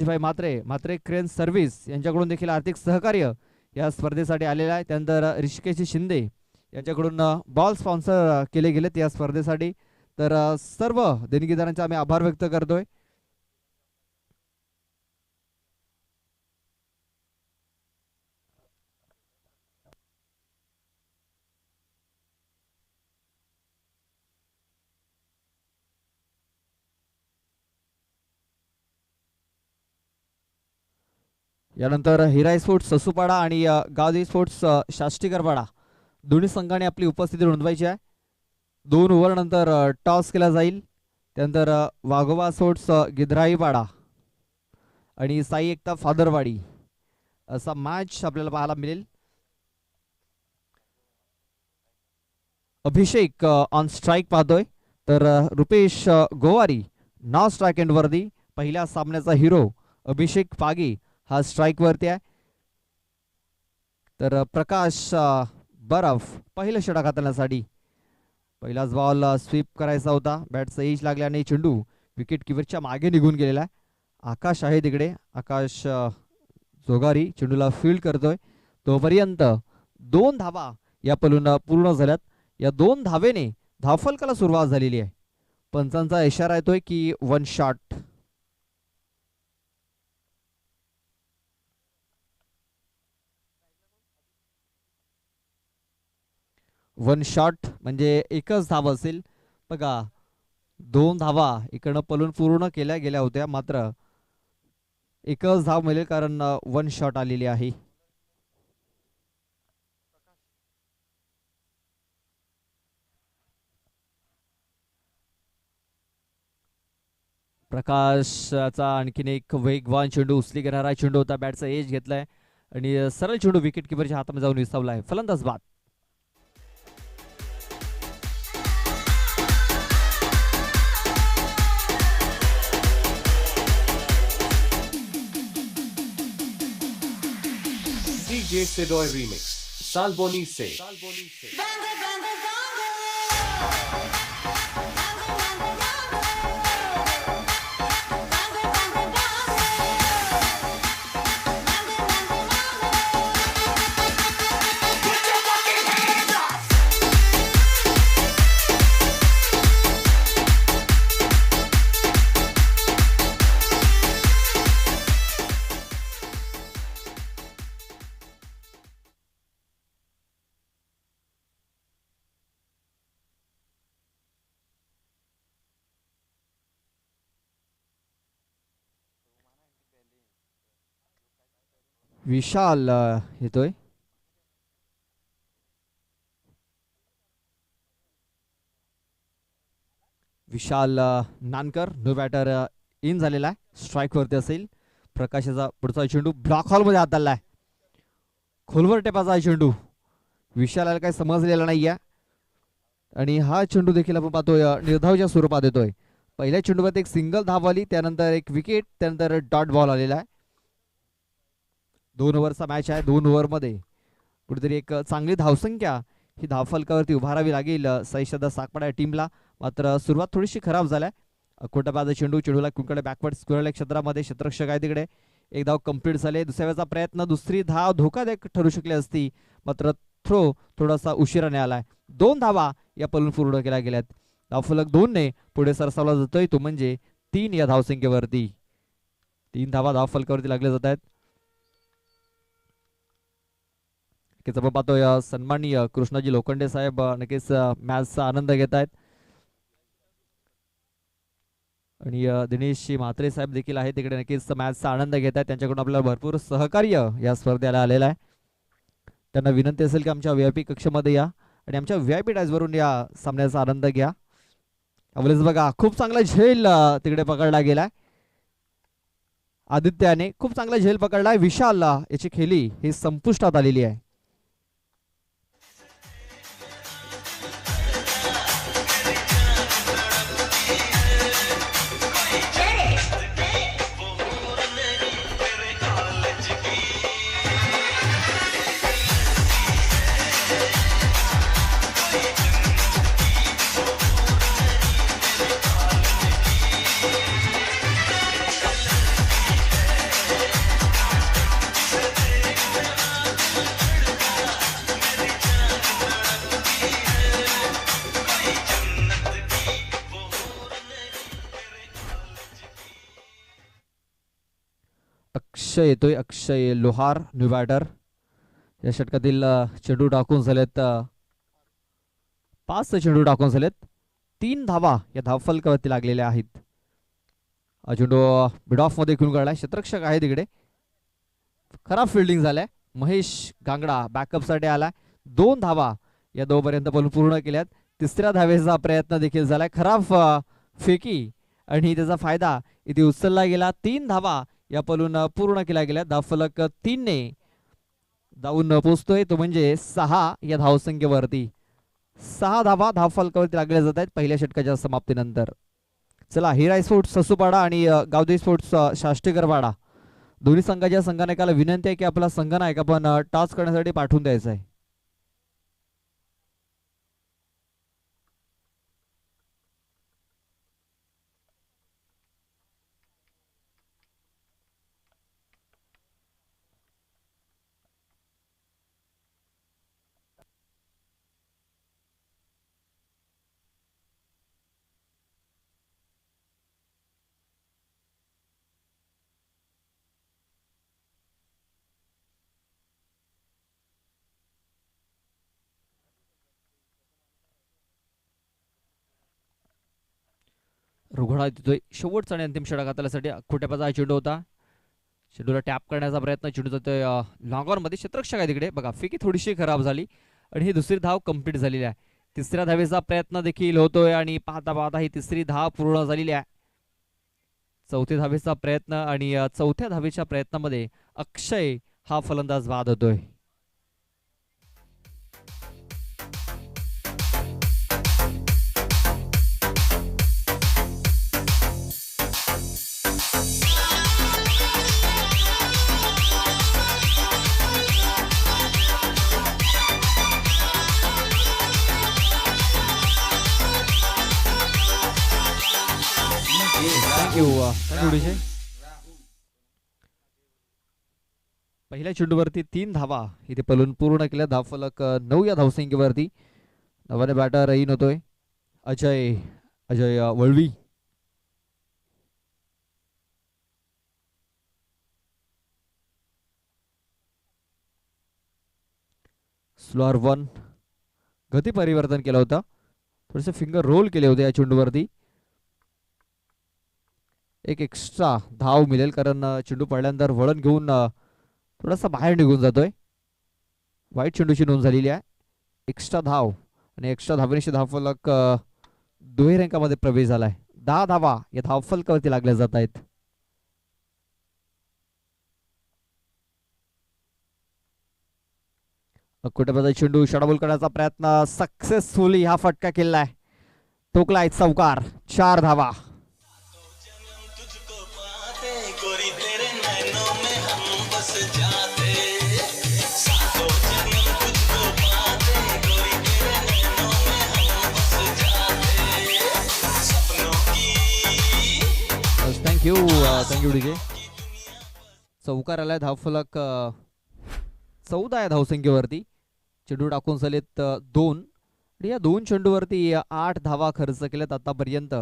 भाई Mhatre Mhatre crane service यांच्याकडून देखील आर्थिक सहकार्य या स्पर्धेसाठी आलेलं आहे. त्यानंतर ऋषिकेश शिंदे यांच्याकडून बॉल स्पॉन्सर केले गेलेत या स्पर्धेसाठी. तर सर्व देणगीदारांचे आम्ही आभार व्यक्त करतोय. यानंतर हिरा स्पोर्ट्स ससूपाडा आणि गावदेवी स्पोर्ट्स शास्त्रीकरपाडा दोन्ही संघाने आपली उपस्थिती नोंदवायची आहे. 2 ओव्हर नंतर टॉस केला जाईल. त्यानंतर वाघोबा स्पोर्ट्स गिधराईपाडा आणि साई एकता फादरवाडी असा मॅच आपल्याला पाहायला मिळेल. अभिषेक ऑन स्ट्राईक पाहतोय. तर रुपेश गोवारी नॉ स्ट्राईक एंड वरती. पहिल्या सामन्याचा हिरो अभिषेक पागी हा स्ट्राईक वरती आहे. तर प्रकाश बरफ पहिलं षटक हाताळण्यासाठी. पहिलाच बॉल स्वीप करायचा होता. बॅटचा एज लागल्याने चेंडू विकेट किपरच्या मागे निघून गेलेला आहे. आकाश आहे तिकडे. आकाश जोगारी चेंडूला फील्ड करतोय. तोपर्यंत 2 धावा या पलून पूर्ण झाल्यात. या 2 धावेने धावफलकाला सुरुवात झालेली आहे. पंचांचा इशारा येतोय की 1 शॉट. वन शॉट म्हणजे एकच धाव असेल. बघा 2 धावा इकडनं पलून पूर्ण केल्या गेल्या होत्या, मात्र एकच धाव मिळेल कारण 1 शॉट आलेली आहे. प्रकाशचा आणखीन एक वेगवान चेंडू उचली घेणारा चेंडू होता. बॅटचा एज घेतलाय आणि सरळ चेंडू विकेट किपरच्या हातामध्ये जाऊन विसावला आहे. फलंदाज बाद. DJ Sedoy Remix, Salboni Se. विशाल येतोय. विशाल नानकर नो बॅटर इन झालेला आहे. स्ट्राईक वरती असेल. प्रकाशाचा पुढचा चेंडू ब्लॉक हॉल मध्ये हाताळलाय. खोलवर टेपाचा आहे चेंडू. विशालाला काही समजलेला नाहीये आणि हा चेंडू देखील आपण पाहतोय निर्धावच्या स्वरूपात येतोय. पहिल्या चेंडूमध्ये एक सिंगल धाव आली, त्यानंतर एक विकेट, त्यानंतर डॉट बॉल आलेला आहे. 2 ओव्हरचा मॅच आहे. 2 ओव्हरमध्ये कुठेतरी एक चांगली धावसंख्या ही धावफलकावरती उभारावी लागेल सैशदा साकपाडा या टीमला. मात्र सुरुवात थोडीशी खराब झाल्या. खोटाबाजा चेंडू चेंडूला कुंकडे बॅकवर्ड स्क्वेअर क्षेत्रामध्ये क्षेत्ररक्षक आहे तिकडे. एक धाव कंप्लीट झाले. दुसऱ्या वेळेचा प्रयत्न, दुसरी धाव धोकादायक ठरू शकली असती, मात्र थ्रो थोडासा उशिराने आलाय. 2 धावा या पलून पूर्ण केल्या गेल्यात. धावफलक 2 ने पुढे सरसावला जातोय, तो म्हणजे 3 या धावसंख्येवरती. 3 धावा धावफलकावरती लागल्या जात आहेत. आपण पाहतोय सन्माननीय कृष्णाजी लोखंडे साहेब नक्कीच मॅचचा आनंद घेत आहेत आणि दिनेश म्हात्रे साहेब देखील आहेत तिकडे, नक्कीच मॅचचा आनंद घेत आहेत. त्यांच्याकडून आपल्याला भरपूर सहकार्य या स्पर्धेला आलेलं आहे. त्यांना विनंती असेल की आमच्या व्हीआयपी कक्षामध्ये या आणि आमच्या व्हीआयपी डायसवरून या सामन्याचा आनंद घ्या. अवलेच बघा खूप चांगला झेल तिकडे पकडला गेलाय. आदित्याने खूप चांगला झेल पकडलाय. विशाल याची खेळी ही संपुष्टात आलेली आहे. अक्षय येतोय, अक्षय लोहार न्यू बॅटर. या षटकातील चेंडू टाकून झालेत 5 चेंडू टाकून झालेत. 3 धावा या धावफलकावरती लागलेल्या आहेत. हा चेंडू मिड ऑफ मध्ये घेऊन काढलाय. क्षेत्ररक्षक आहे तिकडे. खराब फिल्डिंग झालाय. महेश गांगडा बॅकअप साठी आलाय. 2 धावा या दोपर्यंत बॉल पूर्ण केल्यात. तिसऱ्या धावेचा प्रयत्न देखील झालाय. खराब फेकी आणि त्याचा फायदा इथे उचलला गेला. 3 धावा या पलून पूर्ण केल्या गेल्या. धावफलक 3 ने जाऊन पोहोचतोय, तो म्हणजे 6 या धावसंख्येवरती. 6 धावा धावफलकावरती लागल्या जात आहेत पहिल्या षटकाच्या समाप्तीनंतर. चला, हिराई स्पोर्ट्स ससूपाडा आणि गावदेवी स्पोर्ट्स शाष्टीकरवाडा दोन्ही संघाच्या संघनायकाला विनंती आहे की आपला संघनायक आपण टॉस करण्यासाठी पाठवून द्यायचा आहे. रुघोडा देतोय. शेवटचा आणि अंतिम षटक हाताळण्यासाठी खोट्यापाचा हा चेंडू होता. चेंडूला टॅप करण्याचा प्रयत्न. चेंडू जातोय लॉंग ऑन मध्ये. क्षेत्ररक्षक आहे तिकडे. बघा, फेकी थोडीशी खराब झाली आणि ही दुसरी धाव कंप्लीट झालेली आहे. तिसऱ्या धावेचा प्रयत्न देखील होतोय आणि पाहता पाहता ही तिसरी धाव पूर्ण झालेली आहे. चौथ्या धावेचा प्रयत्न आणि चौथ्या धावेच्या प्रयत्नामध्ये अक्षय हा फलंदाज बाद होतोय. पहिल्या चेंडूवरती 3 धावा इथे पलून पूर्ण केल्या. धावफलक 9 या धावसंख्येवरती. नव्याने बॅटर इन होतोय अजय वळवी. स्लोअर 1 गती परिवर्तन केलं होतं. थोडेसे फिंगर रोल केले होते या चेंडूवरती. एक एक्स्ट्रा धाव मिळेल कारण चेंडू पडल्यानंतर वळण घेऊन थोडासा बाहेर निघून जातोय. वाईट चेंडूची नोंद झालेली आहे. एक्स्ट्रा धाव आणि एक्स्ट्रा धावेनिशी धावफलक दुहेरी अंकामध्ये प्रवेश झालाय. 10 धावा या धावफलकावरती लागल्या जात आहेत. कुठेबाजा चेंडू शॉर्टबॉल करण्याचा प्रयत्न सक्सेसफुली हा फटका केलाय. टोकलाय चौकार. 4 धावा. Thank you DJ. चौकार आलाय. धावफलक 14 या धावसंख्येवरती. चेंडू टाकून झालेत 2 आणि या 2 चेंडूवरती 8 धावा खर्च केल्यात आतापर्यंत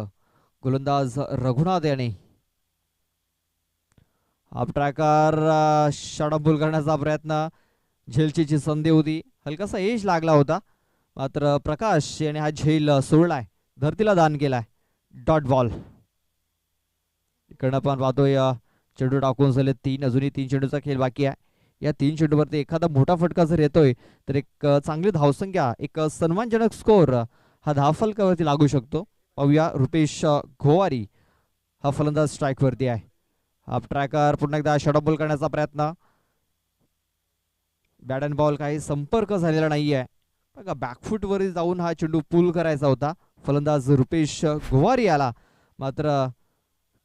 गोलंदाज रघुनाथ याने. हाफ ट्रॅकर शॉर्टबॉल करण्याचा प्रयत्न. झेलची संधी होती. हलकासा एज लागला होता मात्र प्रकाश याने हा झेल सोडलाय. धरतीला दान केलाय. Dot ball. इकडनं आपण पाहतोय चेंडू टाकून झाले 3. अजूनही 3 चेंडूचा खेळ बाकी आहे. या 3 चेंडूवरती एखादा मोठा फटका जर येतोय तर एक चांगली धावसंख्या, एक सन्मानजनक स्कोर हा धावफलकावरती लागू शकतो. पाहूया. रुपेश घोवारी हा फलंदाज स्ट्राईक वरती आहे. हाफ ट्रॅकर पुन्हा एकदा शॉर्टबॉल करण्याचा प्रयत्न. बॅट अँड बॉल काही संपर्क झालेला नाहीये. बघा, बॅकफूट वर जाऊन हा चेंडू पुल करायचा होता. फलंदाज रुपेश घोवारी आला मात्र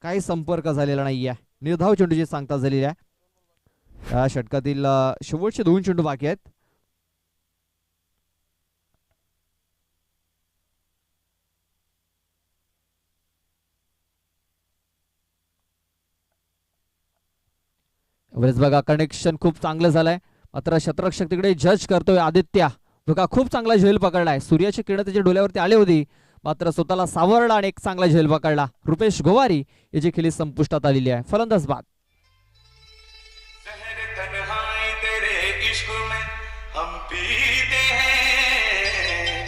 काही संपर्क झालेला नाहीये. निर्धाव चेंडूची सांगता झालेली आहे. या षटकातील शेवटचे 2 चेंडू बाकी आहेत. बघा, कनेक्शन खूप चांगलं झालंय मात्र क्षेत्ररक्षक तिकडे जज करतोय. आदित्य बघा, खूप चांगला झेल पकडलाय. सूर्याची किरण त्याच्या डोळ्यावरती आली होती मात्र स्वतःला सावरला आणि एक चांगला झेल पकडला. रुपेश घोवारी याची खेळी संपुष्टात आलेली आहे. फलंदाज बाद. इश्क में हम पीते हैं,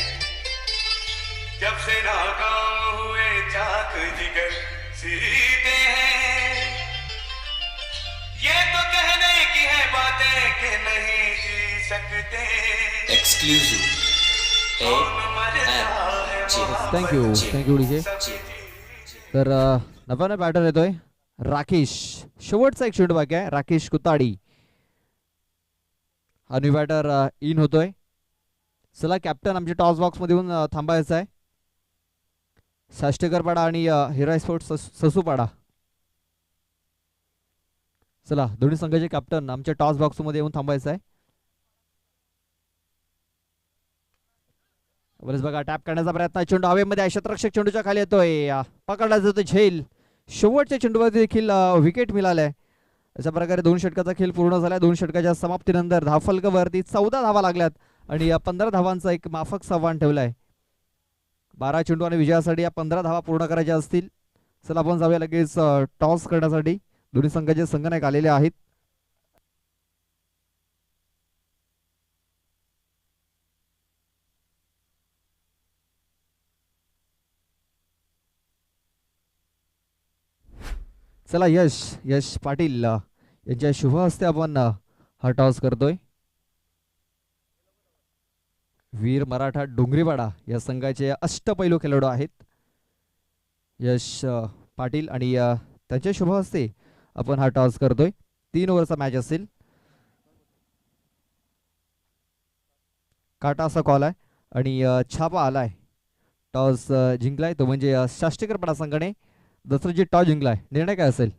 जब से नाकाम हुए चाक जिगर सीते हैं। ये तो कहने की है बातें कि नहीं जी सकते। Exclusive. कौन मरता है थँक्यू डीजे. तर नव्यानं बॅटर येतोय राकेश. शेवटचा एक चेंडू बाकी आहे. राकेश कुताडी हा न्यू बॅटर इन होतोय. चला कॅप्टन आमच्या टॉस बॉक्स मध्ये येऊन थांबायचं आहे. साष्टेकर पाडा आणि हिरा स्पोर्ट्स ससूपाडा. चला दोन्ही संघाचे कॅप्टन आमच्या टॉस बॉक्स मध्ये येऊन थांबायचं आहे. बरेच बघा टॅप करण्याचा प्रयत्न. चेंडू हवेमध्ये आहे. क्षेत्ररक्षक चेंडूच्या खाली येतोय. पकडला जातो झेल. शेवटच्या चेंडूवरती देखील विकेट मिळालाय. अशा प्रकारे 2 षटकाचा खेळ पूर्ण झाला. 2 षटकाच्या समाप्तीनंतर धावफलकावरती 14 धावा लागल्यात आणि 15 धावांचा एक माफक आव्हान ठेवलाय. 12 चेंडू आणि विजयासाठी 15 धावा पूर्ण करायच्या असतील. चला आपण जाऊया लगेच टॉस करण्यासाठी. दोन्ही संघाचे संघनायक आलेले आहेत. चला यश पाटील यांच्या शुभ हस्ते आपण हा टॉस करतोय. वीर मराठा डोंगरीवाडा या संघाचे अष्टपैलू खेळाडू आहेत यश पाटील आणि त्यांच्या शुभ हस्ते आपण हा टॉस करतोय. 3 ओव्हरचा मॅच असेल. काटा असा कॉल आहे आणि छापा आलाय. टॉस जिंकलाय तो म्हणजे शाष्टीकर पाडा संघाने. दसऱ्याची टॉस जिंकलाय. निर्णय काय असेल?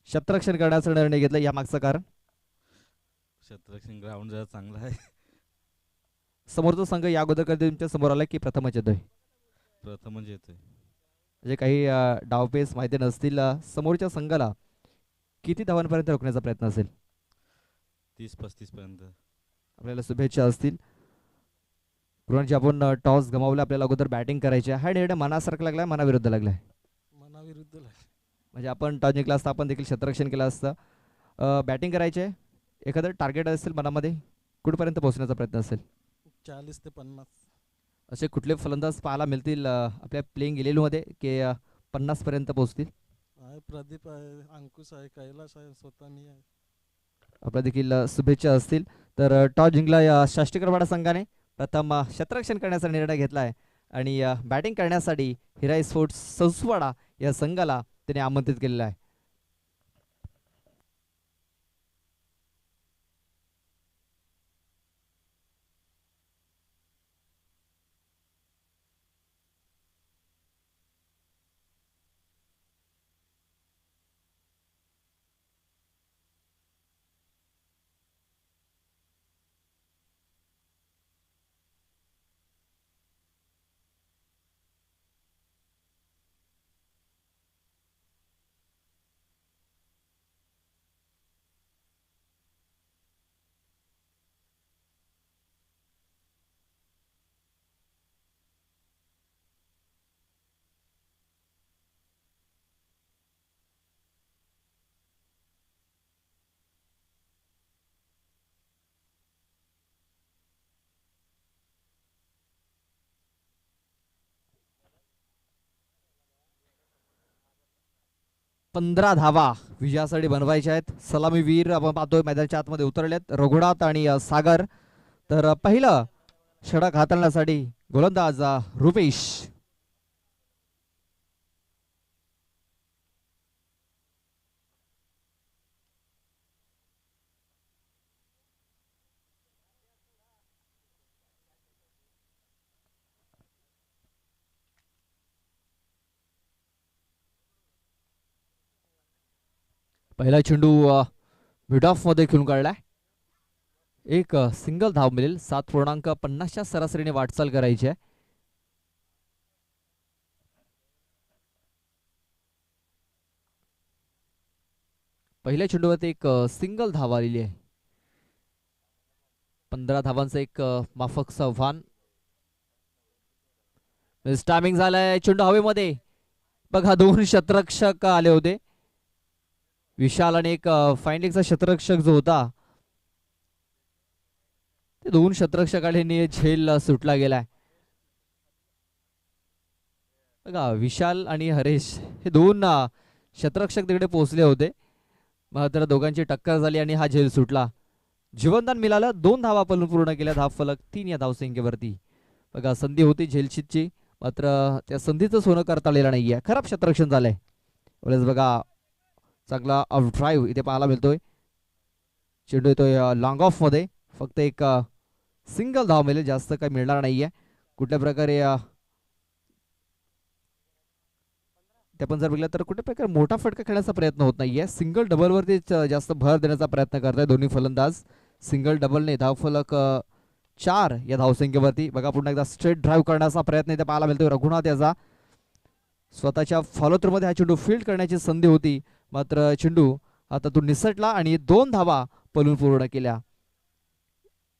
क्षेत्ररक्षण करण्याचा निर्णय घेतला. या मागचं कारण? क्षेत्ररक्षण ग्राउंड जरा चांगला आहे. समोरचा संघ या अगोदर कधी तुमच्या समोर आला की प्रथमच येतोय? प्रथमच येतोय. म्हणजे काही डावपेस माहिती नसतील. समोरच्या संघाला किती धावांपर्यंत रोखण्याचा प्रयत्न असेल? 30-35 पर्यंत. आपल्याला शुभेच्छा असतील. पुराणजी आपण टॉस गमावला. आपल्याला अगोदर बॅटिंग करायची आहे. हा निर्णय मनासारखा लागलाय मनाविरुद्ध लागलाय? मनाविरुद्ध लागलाय. म्हणजे आपण टॉस जिंकला असता आपण देखील क्षेत्ररक्षण केलं असतं. बॅटिंग करायची आहे. एखादं टार्गेट असेल मनामध्ये कुठपर्यंत पोहोचण्याचा प्रयत्न असेल? 40 ते 50. असे कुठले फलंदाज पाहायला मिळतील आपल्या प्लेइंग इलेव्हनमध्ये की 50 पर्यंत पोहोचतील? प्रदीप आहे, अंकुश आहे, कैलास आहे, स्वतः मी आहे. आपल्या देखील शुभेच्छा असतील. तर टॉस जिंकला या शाष्टीकरवाडा संघाने. प्रथम क्षेत्ररक्षण करण्याचा निर्णय घेतला आहे आणि बॅटिंग करण्यासाठी हिरा स्पोर्ट्स ससूवाडा या संघाला त्याने आमंत्रित केलेलं आहे. पंधरा धावा विजयासाठी बनवायच्या आहेत. सलामीवीर आपण पाहतोय मैदानाच्या आतमध्ये उतरलेत रघुनाथ आणि सागर. तर पहिलं षटक हाताळण्यासाठी गोलंदाज रुपेश. पहिला चेंडू मिड ऑफ मध्ये खेळून काढलाय. एक सिंगल धाव मिळेल. 7.50च्या सरासरीने वाटचाल करायची आहे. पहिल्या चेंडूवरती एक सिंगल धाव आलेली आहे. 15 धावांचं एक माफक आव्हान. टायमिंग झालाय. चेंडू हवेमध्ये बघा 2 क्षेत्ररक्षक आले होते. विशाल आणि एक फाईन लेगचा क्षेत्ररक्षक जो होता ते दोन शतरक्षकांनी झेल सुटला गेलाय. बघा विशाल आणि हरेश हे दोन शतरक्षक तिकडे पोहोचले होते, मात्र दोघांची टक्कर झाली आणि हा झेल सुटला. जीवनदान मिळालं. 2 धावा पलून पूर्ण केल्या. धावफलक 3 या धावसंख्येवरती. बघा संधी होती झेलशीतची, मात्र त्या संधीचं सोनं करता आलेलं नाहीये. खराब शतरक्षण झालंय. बघा चांगला ऑफ ड्राईव्ह इथे पाहायला मिळतोय. चेंडू येतोय लॉंग ऑफ मध्ये. फक्त एक सिंगल धाव मिळेल, जास्त काही मिळणार नाहीये. कुठल्या प्रकारे ते पण जर बघितलं तर कुठल्या प्रकारे मोठा फटका खेळण्याचा प्रयत्न होत नाहीये. सिंगल डबलवरती जास्त भर देण्याचा प्रयत्न करताय दोन्ही फलंदाज. सिंगल डबलने धावफलक 4 या धावसंख्येवरती. बघा पुन्हा एकदा स्ट्रेट ड्राईव्ह करण्याचा प्रयत्न इथे पाहायला मिळतोय रघुनाथ याचा. स्वतःच्या फॉलोथ्रू मध्ये हा चेंडू फील्ड करण्याची संधी होती, मात्र चेंडू हातातून निसटला आणि 2 धावा पलून पूर्ण केल्या.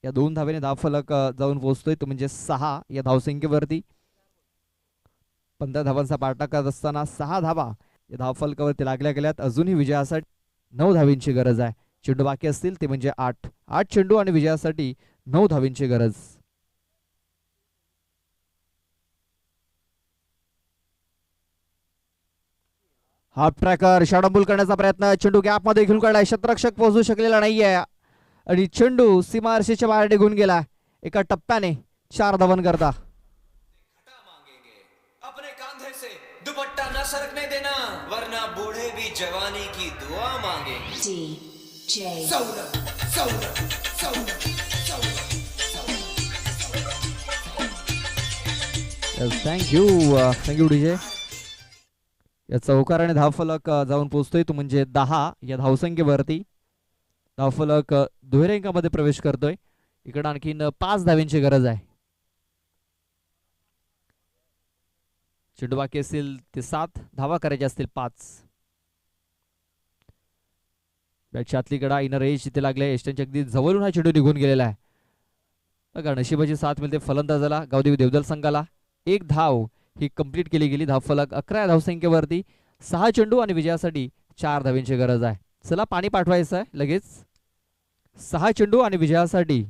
या 2 धावेने धावफलक जाऊन पोहोचतोय तो म्हणजे 6 या धावसंख्येवरती. 15 धावांचा पाठलाग करत असताना 6 धावा या धावफलकावरती लागल्या गेल्यात. अजूनही विजयासाठी 9 धावींची गरज आहे. चेंडू बाकी असतील ते म्हणजे 8 चेंडू आणि विजयासाठी 9 धावींची गरज. हाफ ट्रॅकर शाडंबुल करण्याचा प्रयत्न. चेंडू गॅप मध्ये घेऊन काढलाय. शतरक्षक पोहोचू शकलेला नाहीये आणि चेंडू सीमारेषेच्या बाहेर निघून गेला. एका टप्प्याने 4 धावन करता. अपने कांधे से दुपट्टा न सरकने देना, वरना बूढ़े भी जवानी की दुआ मांगेंगे. Thank you DJ. या चौकाराने धावफलक जाऊन पोहोचतोय तो म्हणजे 10 या धावसंख्येवरती. धावफलक दुहेरी अंकामध्ये प्रवेश करतोय. इकडे आणखीन 5 धावींची गरज आहे. चेंडू बाकी असतील ते 7 धावा करायचे असतील 5. बॅटच्या आतली कडा इनर एज इथे लागले. एस्टनच्या अगदी जवळून हा चेंडू निघून गेलेला आहे. बघा नशिबाची साथ मिळते फलंदाजाला. गावदेवी देवदल संघाला 1 धाव ही कंप्लीट केली गेली. धावफलक 11 धावसंख्येवरती. 6 चेंडू आणि विजयासाठी 4 धावींची गरज आहे. चला पाणी पाठवायचं आहे लगेच. 6 चेंडू आणि विजयासाठी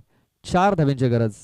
4 धावींची गरज.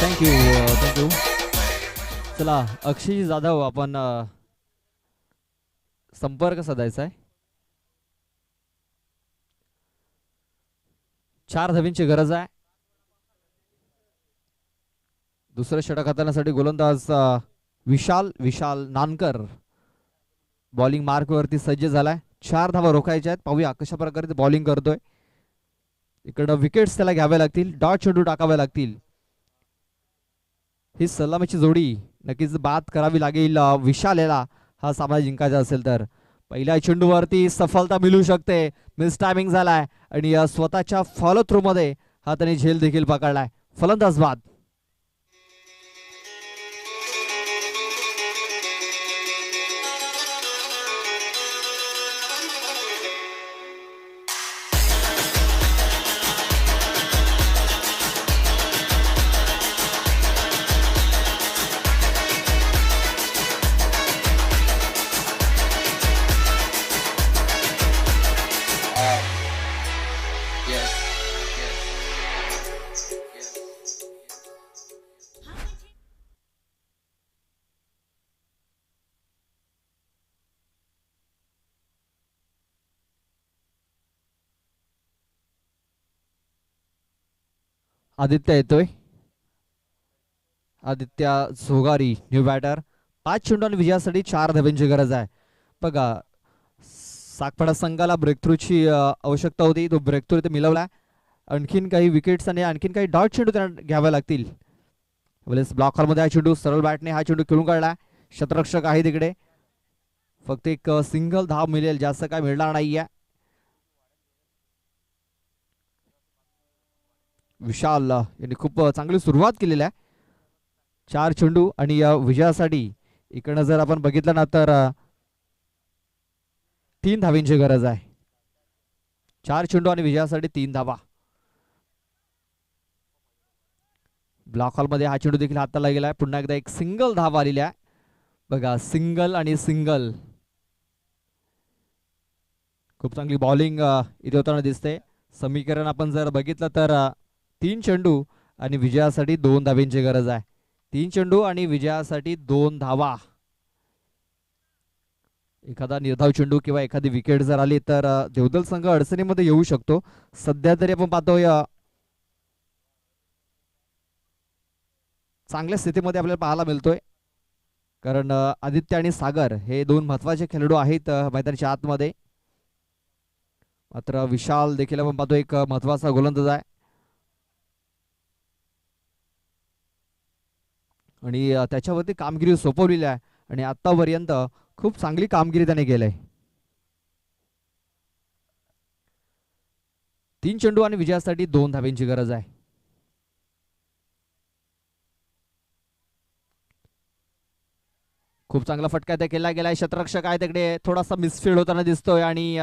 थँक्यू. चला अक्षय जाधव आपण संपर्क साधायचा आहे. 4 धावींची गरज आहे. दुसरं षटक हाताळण्यासाठी गोलंदाज विशाल नानकर बॉलिंग मार्क वरती सज्ज झालाय. 4 धावा रोखायच्या आहेत. पाहूया कशा प्रकारे बॉलिंग करतोय. इकडं विकेट्स त्याला घ्याव्या लागतील. डॉट चेंडू टाकावे लागतील. ही सलामीची जोडी नक्कीच बाद करावी लागेल विशाल याला हा सामना जिंकायचा असेल तर. पहिल्या चेंडूवरती सफलता मिळू शकते. मिस टायमिंग झालाय आणि स्वतःच्या फॉलो थ्रू मध्ये हा त्याने झेल देखील पकडलाय. फलंदाज बाद. आदित्य येतोय. Aditya झोगारी new batter. 5 चेंडू आणि विजयासाठी 4 धावांची गरज आहे. बघा सागपाडा संघाला ब्रेकथ्रूची आवश्यकता होती. तो ब्रेकथ्रू इथे मिळवला. आणखीन काही विकेट्स आणि आणखीन काही डॉट चेंडू त्यांना घ्यावे लागतील. ब्लॉक हॉलमध्ये हा चेंडू सरळ बॅटने हा चेंडू खेळून काढला. शतरक्षक आहे तिकडे. फक्त एक सिंगल धाव मिळेल, जास्त काय मिळणार नाहीये. विशाल यांनी खूप चांगली सुरुवात केलेली आहे. 4 चेंडू आणि या विजयासाठी इकडनं जर आपण बघितलं ना तर 3 धावींची गरज आहे. 4 चेंडू आणि विजयासाठी 3 धावा. ब्लॉक हॉलमध्ये हा चेंडू देखील हाताला गेलाय. पुन्हा एकदा एक सिंगल धावा आलेली आहे. बघा सिंगल आणि सिंगल. खूप चांगली बॉलिंग इथे होताना दिसते. समीकरण आपण जर बघितलं तर 3 चेंडू आणि विजयासाठी 2 धावींची गरज आहे. 3 चेंडू आणि विजयासाठी 2 धावा. एखादा निर्धाव चेंडू किंवा एखादी विकेट जर आली तर देवदल संघ अडचणीमध्ये येऊ शकतो. सध्या तरी आपण पाहतोय चांगल्या स्थितीमध्ये आपल्याला पाहायला मिळतोय. कारण आदित्य आणि सागर हे 2 महत्वाचे खेळाडू आहेत मैदानाच्या आतमध्ये. मात्र विशाल देखील आपण पाहतो एक महत्वाचा गोलंदाज आहे आणि त्याच्यावरती कामगिरी सोपवलेली आहे आणि आतापर्यंत खूप चांगली कामगिरी त्याने केली. 3 चेंडू आणि विजयासाठी 2 धाब्यांची गरज आहे. खूप चांगला फटका त्या केला गेलाय. क्षेत्ररक्षक आहे तिकडे थोडासा मिसफील्ड होताना दिसतोय आणि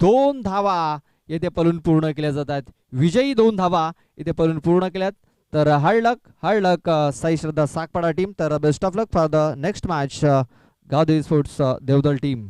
2 धावा येथे पळून पूर्ण केल्या जातात. विजयी 2 धावा इथे पळून पूर्ण केल्यात. तर hard luck Sai Shraddha Sagpada team. तर best of luck for the next match Gavdevi sports Devdal team.